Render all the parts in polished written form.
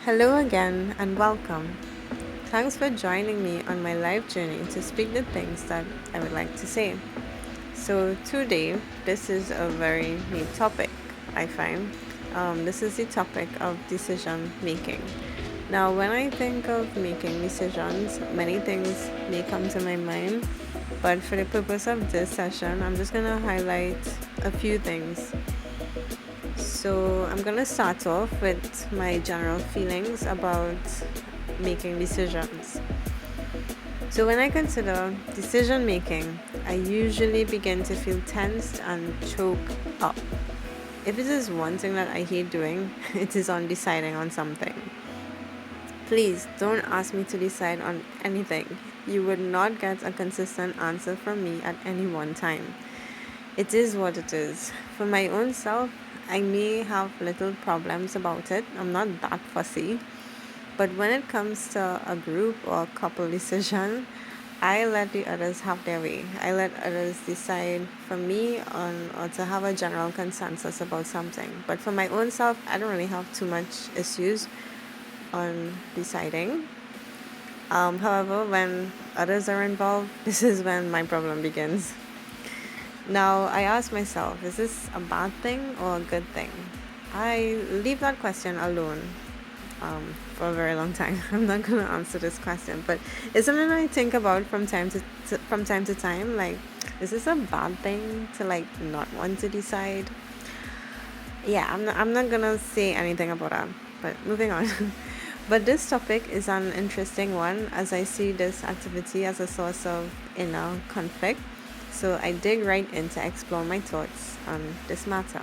Hello again and welcome. Thanks for joining me on my life journey to speak the things that I would like to say. So, today, this is a very neat topic, I find. This is the topic of decision making. Now, when I think of making decisions, many things may come to my mind, but for the purpose of this session, I'm just going to highlight a few things. So, I'm going to start off with my general feelings about making decisions. So, when I consider decision making, I usually begin to feel tensed and choke up. If it is one thing that I hate doing, it is on deciding on something. Please don't ask me to decide on anything. You would not get a consistent answer from me at any one time. It is what it is. For my own self, I may have little problems about it. I'm not that fussy. But when it comes to a group or a couple decision, I let the others have their way. I let others decide for me on or to have a general consensus about something. But for my own self, I don't really have too much issues on deciding. However, when others are involved, this is when my problem begins. Now, I ask myself, is this a bad thing or a good thing? I leave that question alone for a very long time. I'm not gonna answer this question, but it's something I think about from time to time. Like, is this a bad thing to like not want to decide? Yeah, I'm not gonna say anything about that. But moving on. But this topic is an interesting one as I see this activity as a source of inner conflict. So I dig right in to explore my thoughts on this matter.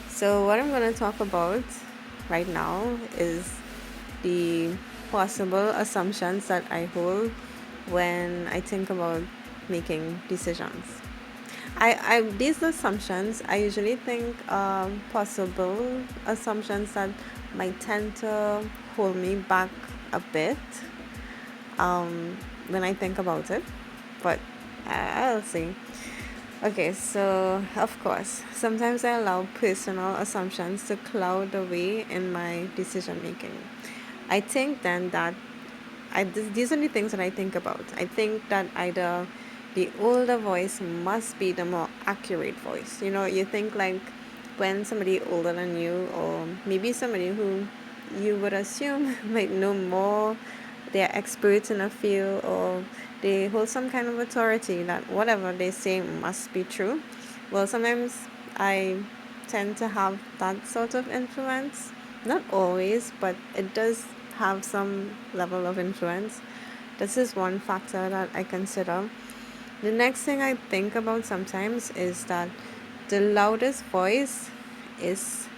So, what I'm going to talk about right now is the possible assumptions that I hold when I think about making decisions. These assumptions, I usually think possible assumptions that might tend to hold me back a bit when I think about it, but I'll see. Okay, so of course, sometimes I allow personal assumptions to cloud the way in my decision making. I think then that these are the things that I think about. I think that either the older voice must be the more accurate voice. You know, you think like when somebody older than you, or maybe somebody who you would assume might know more, they're experts in a field, or they hold some kind of authority that whatever they say must be true. Well, sometimes I tend to have that sort of influence. Not always, but it does have some level of influence. This is one factor that I consider. The next thing I think about sometimes is that the loudest voice is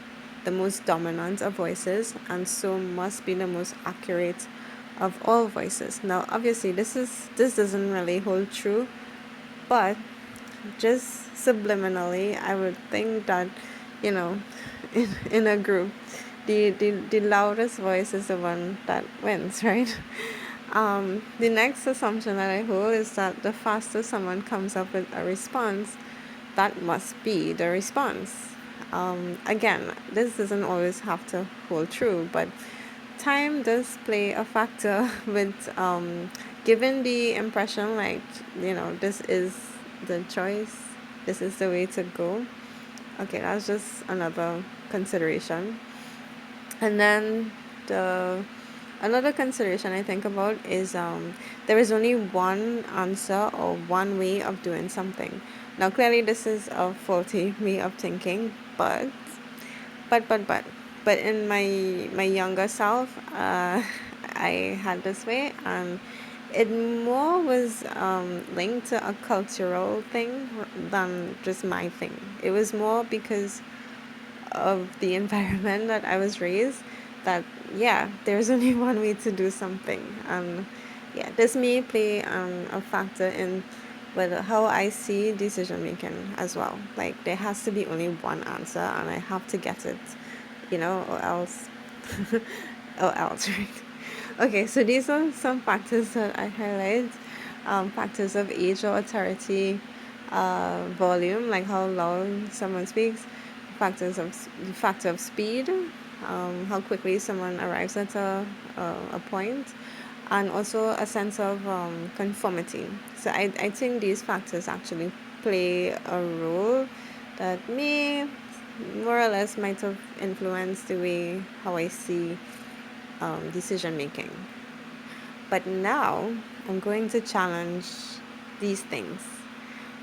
the most dominant of voices, and so must be the most accurate of all voices. Now, obviously, this doesn't really hold true, but just subliminally, I would think that, you know, in a group, the loudest voice is the one that wins, right? The next assumption that I hold is that the faster someone comes up with a response, that must be the response. Again, this doesn't always have to hold true, but time does play a factor with giving the impression like, this is the choice, this is the way to go. Okay, that's just another consideration. And then the another consideration I think about is there is only one answer or one way of doing something. Now, clearly, this is a faulty way of thinking, but, but, but, but in my younger self, I had this way, and it more was linked to a cultural thing than just my thing. It was more because of the environment that I was raised, that yeah, there's only one way to do something. Yeah, this may play a factor in whether how I see decision making as well. Like there has to be only one answer and I have to get it, or else or else, right? Okay, so these are some factors that I highlight. Factors of age or authority, volume, like how loud someone speaks, factor of speed, how quickly someone arrives at a point, and also a sense of conformity. So I think these factors actually play a role that may more or less might have influenced the way how I see decision making. But now I'm going to challenge these things.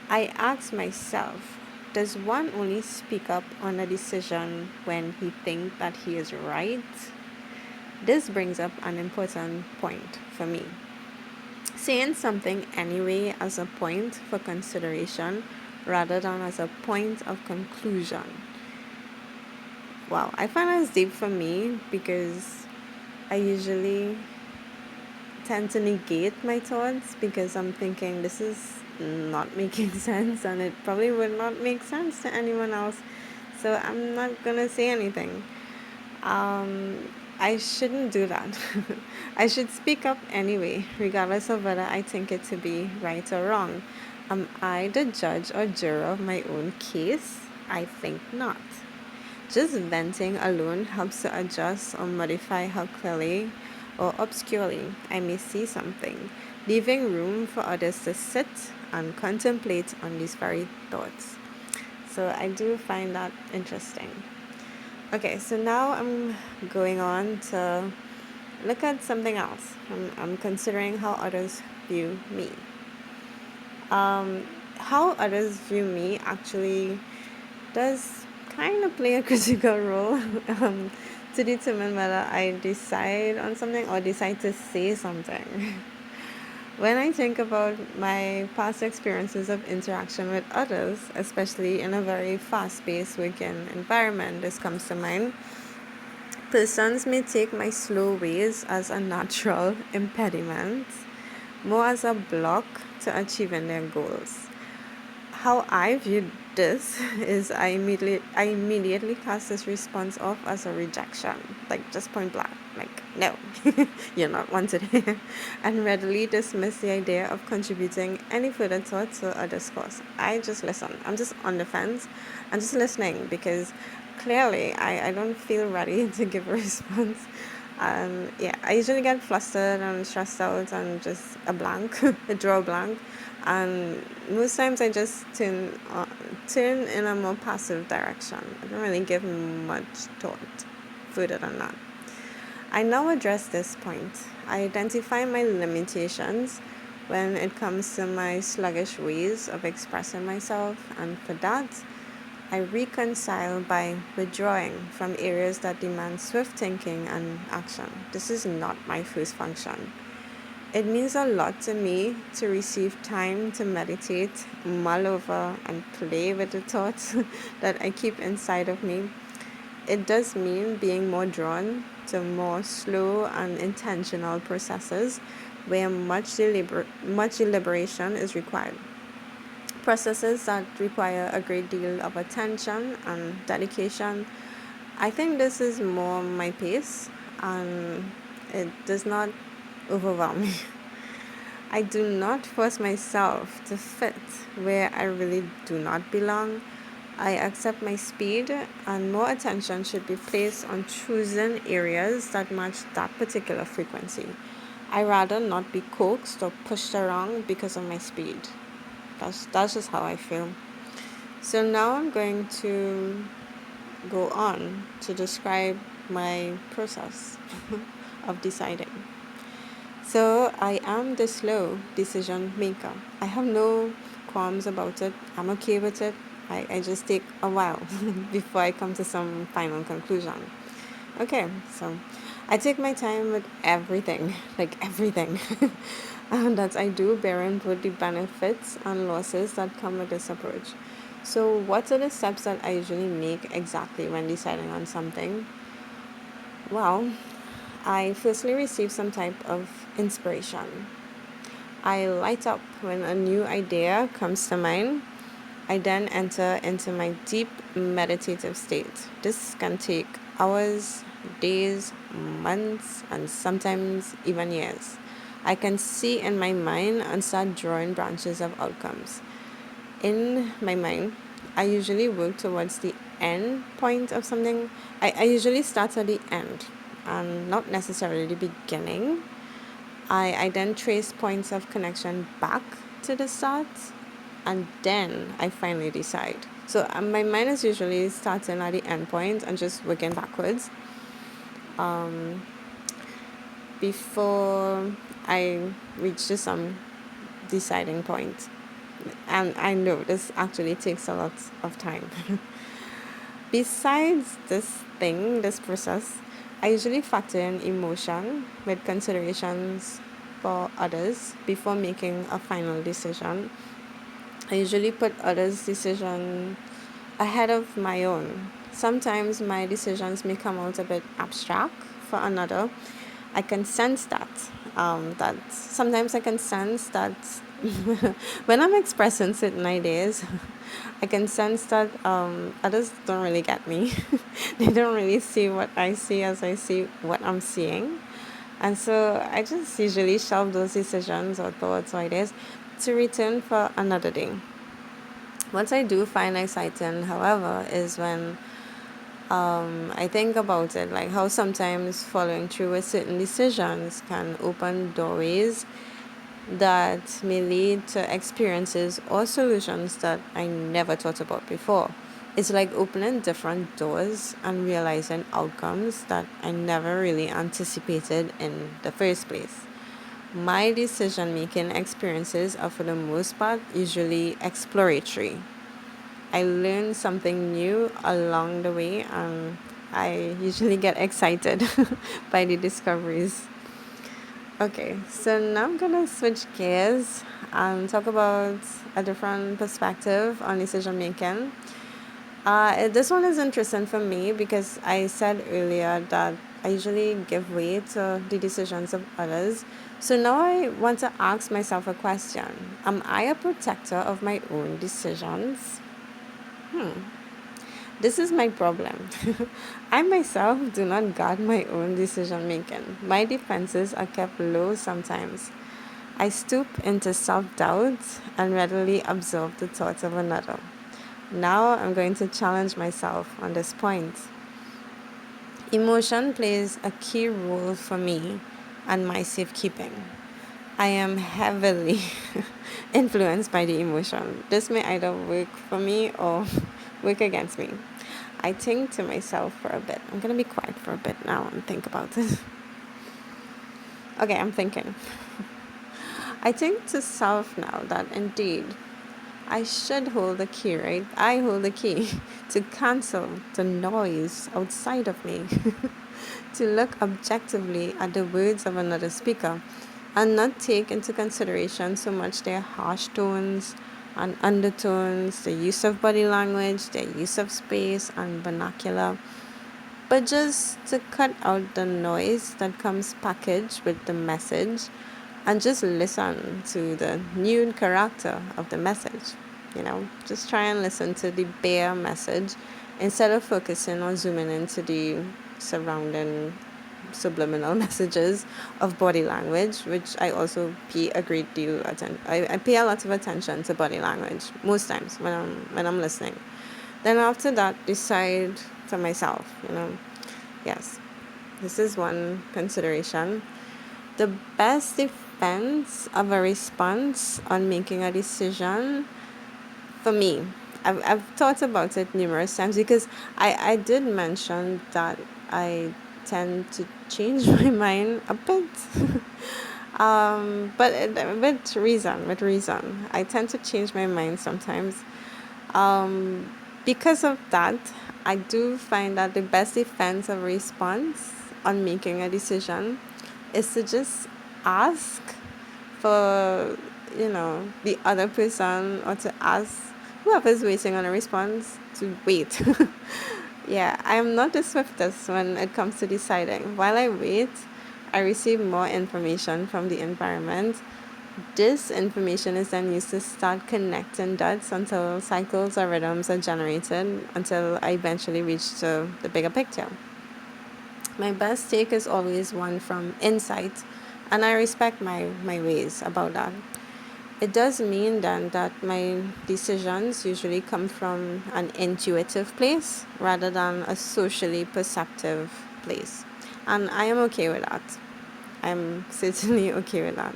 I ask myself, does one only speak up on a decision when he thinks that he is right? This brings up an important point for me. Saying something anyway as a point for consideration rather than as a point of conclusion. Wow, I find that's deep for me because I usually tend to negate my thoughts because I'm thinking this is not making sense and it probably would not make sense to anyone else. So I'm not gonna say anything. Um, I shouldn't do that. I should speak up anyway, regardless of whether I think it to be right or wrong. Am I the judge or juror of my own case? I think not. Just venting alone helps to adjust or modify how clearly or obscurely I may see something, leaving room for others to sit and contemplate on these very thoughts. So I do find that interesting. Okay, so now I'm going on to look at something else. I'm considering how others view me. How others view me actually does kind of play a critical role to determine whether I decide on something or decide to say something. When I think about my past experiences of interaction with others, especially in a very fast paced working environment, this comes to mind. Persons may take my slow ways as a natural impediment, more as a block to achieving their goals. How I viewed this is I immediately cast this response off as a rejection, like just point blank, like no, you're not wanted here, and readily dismiss the idea of contributing any further thought to a discourse. I just listen. I'm just on the fence. I'm just listening because clearly I don't feel ready to give a response. Yeah, I usually get flustered and stressed out and just a blank, a draw blank. And most times I just turn in a more passive direction. I don't really give much thought further than that. I now address this point. I identify my limitations when it comes to my sluggish ways of expressing myself, and for that, I reconcile by withdrawing from areas that demand swift thinking and action. This is not my first function. It means a lot to me to receive time to meditate, mull over, and play with the thoughts that I keep inside of me. It does mean being more drawn to more slow and intentional processes where much deliberation is required. Processes that require a great deal of attention and dedication. I think this is more my pace and it does not overwhelm me. I do not force myself to fit where I really do not belong. I accept my speed, and more attention should be placed on choosing areas that match that particular frequency. I rather not be coaxed or pushed around because of my speed. That's just how I feel. So now I'm going to go on to describe my process of deciding. So I am the slow decision maker. I have no qualms about it. I'm okay with it. I just take a while before I come to some final conclusion. Okay, so I take my time with everything, like everything that I do, bearing both the benefits and losses that come with this approach. So, what are the steps that I usually make exactly when deciding on something? Well, I firstly receive some type of inspiration. I light up when a new idea comes to mind. I then enter into my deep meditative state. This can take hours, days, months, and sometimes even years. I can see in my mind and start drawing branches of outcomes. In my mind, I usually work towards the end point of something, I usually start at the end and not necessarily the beginning. I then trace points of connection back to the start, and then I finally decide. So my mind is usually starting at the end point and just working backwards before I reach to some deciding point. And I know this actually takes a lot of time. Besides this process, I usually factor in emotion with considerations for others before making a final decision. I usually put others' decision ahead of my own. Sometimes my decisions may come out a bit abstract for another. I can sense that. That sometimes I can sense that when I'm expressing certain ideas, I can sense that others don't really get me. They don't really see what I see as I see what I'm seeing. And so I just usually shelve those decisions or thoughts or ideas to return for another day. What I do find exciting, however, is when I think about it, like how sometimes following through with certain decisions can open doorways that may lead to experiences or solutions that I never thought about before. It's like opening different doors and realizing outcomes that I never really anticipated in the first place. My decision making experiences are, for the most part, usually exploratory. I learn something new along the way, and I usually get excited by the discoveries. Okay, so now I'm gonna switch gears and talk about a different perspective on decision making. This one is interesting for me because I said earlier that I usually give way to the decisions of others. So now I want to ask myself a question. Am I a protector of my own decisions? This is my problem. I myself do not guard my own decision making. My defenses are kept low sometimes. I stoop into self doubt and readily absorb the thoughts of another. Now I'm going to challenge myself on this point. Emotion plays a key role for me and my safekeeping. I am heavily influenced by the emotion. This may either work for me or work against me. I think to myself for a bit. I'm going to be quiet for a bit now and think about it. Okay, I'm thinking. I think to self now that indeed I should hold the key, right? I hold the key to cancel the noise outside of me, to look objectively at the words of another speaker and not take into consideration so much their harsh tones and undertones, the use of body language, their use of space and vernacular, but just to cut out the noise that comes packaged with the message and just listen to the nude character of the message. Just try and listen to the bare message instead of focusing on zooming into the surrounding subliminal messages of body language, which I also pay a great deal attention. I pay a lot of attention to body language most times when I'm listening. Then after that, decide for myself. Yes, this is one consideration. The best defense of a response on making a decision for me, I've thought about it numerous times because I did mention that I tend to change my mind a bit. But with reason. I tend to change my mind sometimes. Because of that, I do find that the best defense of response on making a decision is to just ask for, the other person, or to ask whoever's waiting on a response to wait. Yeah, I am not the swiftest when it comes to deciding. While I wait, I receive more information from the environment. This information is then used to start connecting dots until cycles or rhythms are generated until I eventually reach to the bigger picture. My best take is always one from insight, and I respect my ways about that. It does mean then that my decisions usually come from an intuitive place rather than a socially perceptive place. And I am okay with that. I'm certainly okay with that.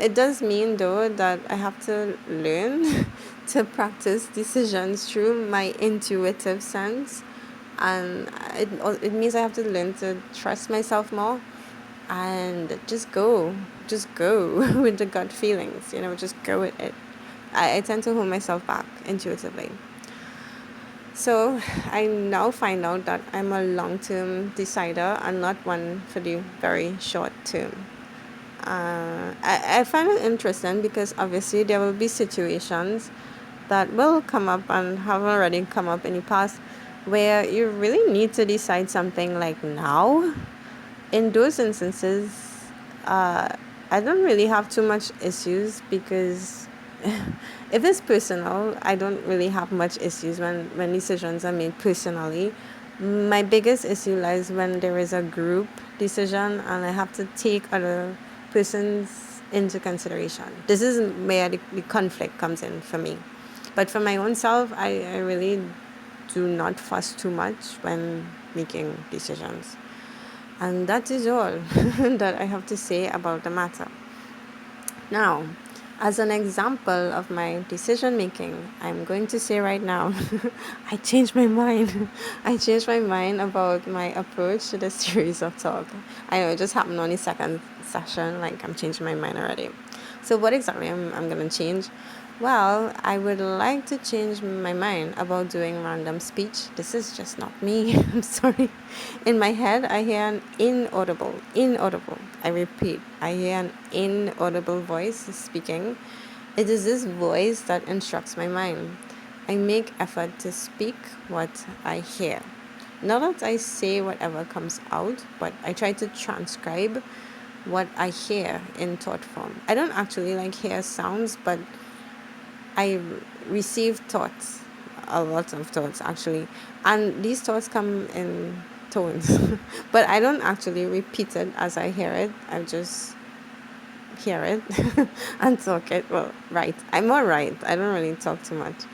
It does mean, though, that I have to learn to practice decisions through my intuitive sense. And it means I have to learn to trust myself more and just go with the gut feelings, just go with it. I tend to hold myself back intuitively. So I now find out that I'm a long-term decider and not one for the very short term. I find it interesting because obviously there will be situations that will come up and have already come up in the past where you really need to decide something like now. In those instances, uh, I don't really have too much issues because if it's personal, I don't really have much issues when decisions are made personally. My biggest issue lies when there is a group decision and I have to take other persons into consideration. This is where the conflict comes in for me. But for my own self, I really do not fuss too much when making decisions. And that is all that I have to say about the matter. Now, as an example of my decision making, I'm going to say right now, I changed my mind. I changed my mind about my approach to the series of talk. I know it just happened on the second session, like I'm changing my mind already. So what exactly I'm going to change? Well, I would like to change my mind about doing random speech. This is just not me. I'm sorry. In my head, I hear an inaudible. I repeat, I hear an inaudible voice speaking. It is this voice that instructs my mind. I make effort to speak what I hear. Not that I say whatever comes out, but I try to transcribe what I hear in thought form. I don't actually hear sounds, but I receive thoughts, a lot of thoughts actually, and these thoughts come in tones, but I don't actually repeat it as I hear it. I just hear it and talk it. Well, right. I'm all right. I don't really talk too much.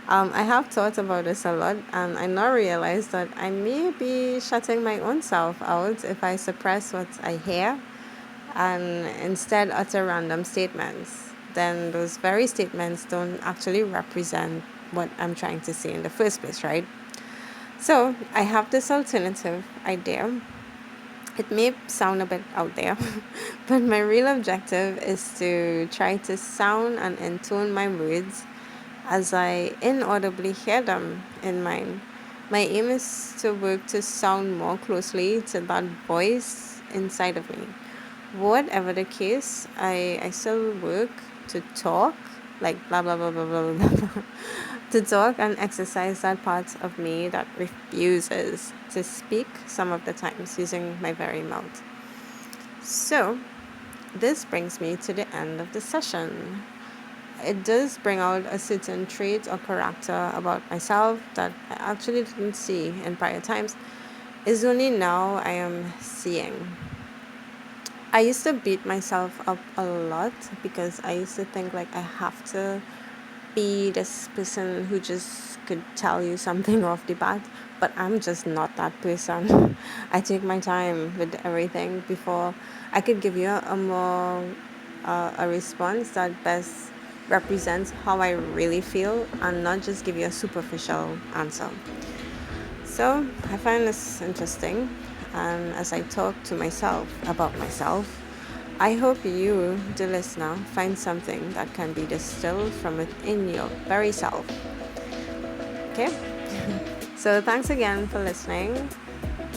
I have thought about this a lot, and I now realize that I may be shutting my own self out if I suppress what I hear and instead utter random statements. Then those very statements don't actually represent what I'm trying to say in the first place, right? So I have this alternative idea. It may sound a bit out there, but my real objective is to try to sound and intone my words as I inaudibly hear them in mind. My aim is to work to sound more closely to that voice inside of me. Whatever the case, I still work to talk, like blah, blah, blah, blah, blah, blah, blah, to talk and exercise that part of me that refuses to speak some of the times using my very mouth. So, this brings me to the end of the session. It does bring out a certain trait or character about myself that I actually didn't see in prior times. It's only now I am seeing. I used to beat myself up a lot because I used to think I have to be this person who just could tell you something off the bat, but I'm just not that person. I take my time with everything before I could give you a more a response that best represents how I really feel and not just give you a superficial answer. So I find this interesting, and as I talk to myself about myself, I hope you, the listener, find something that can be distilled from within your very self. Okay? So thanks again for listening.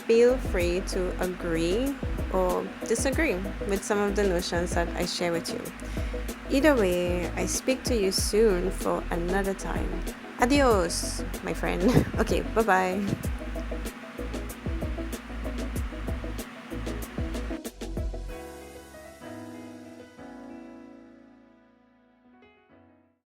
Feel free to agree or disagree with some of the notions that I share with you. Either way, I speak to you soon for another time. Adios, my friend. Okay, bye-bye.